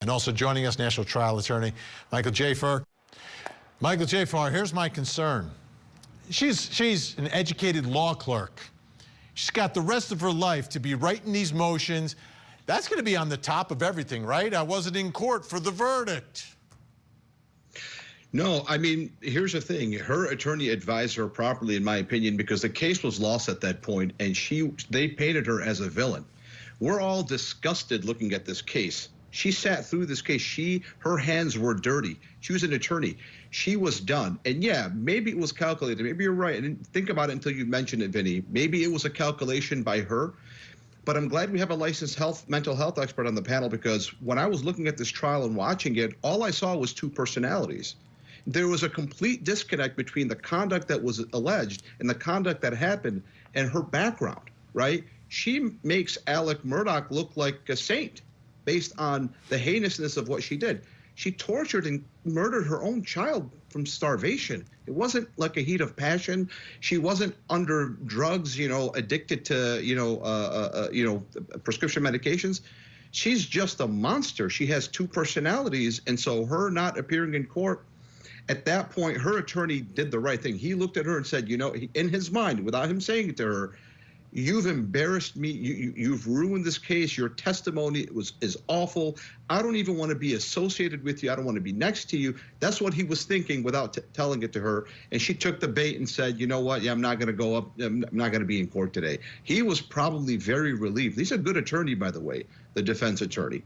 And also joining us, national trial attorney Michael Jaafar. Michael Jaafar, here's my concern. She's an educated law clerk. She's got the rest of her life to be writing these motions. That's going to be on the top of everything, right? I wasn't in court for the verdict. No, I mean, here's the thing. Her attorney advised her properly, in my opinion, because the case was lost at that point, and they painted her as a villain. We're all disgusted looking at this case. She sat through this case. Her hands were dirty. She was an attorney. She was done. And yeah, maybe it was calculated. Maybe you're right. I didn't think about it until you mentioned it, Vinny. Maybe it was a calculation by her. But I'm glad we have a licensed mental health expert on the panel, because when I was looking at this trial and watching it, all I saw was two personalities. There was a complete disconnect between the conduct that was alleged and the conduct that happened and her background, right? She makes Alec Murdaugh look like a saint based on the heinousness of what she did. She tortured and murdered her own child from starvation. It wasn't like a heat of passion. She wasn't under drugs, addicted to, prescription medications. She's just a monster. She has two personalities. And so her not appearing in court, at that point, her attorney did the right thing. He looked at her and said, in his mind, without him saying it to her, you've embarrassed me. You've ruined this case. Your testimony is awful. I don't even want to be associated with you. I don't want to be next to you. That's what he was thinking without telling it to her. And she took the bait and said, you know what? Yeah, I'm not going to go up. I'm not going to be in court today. He was probably very relieved. He's a good attorney, by the way, the defense attorney.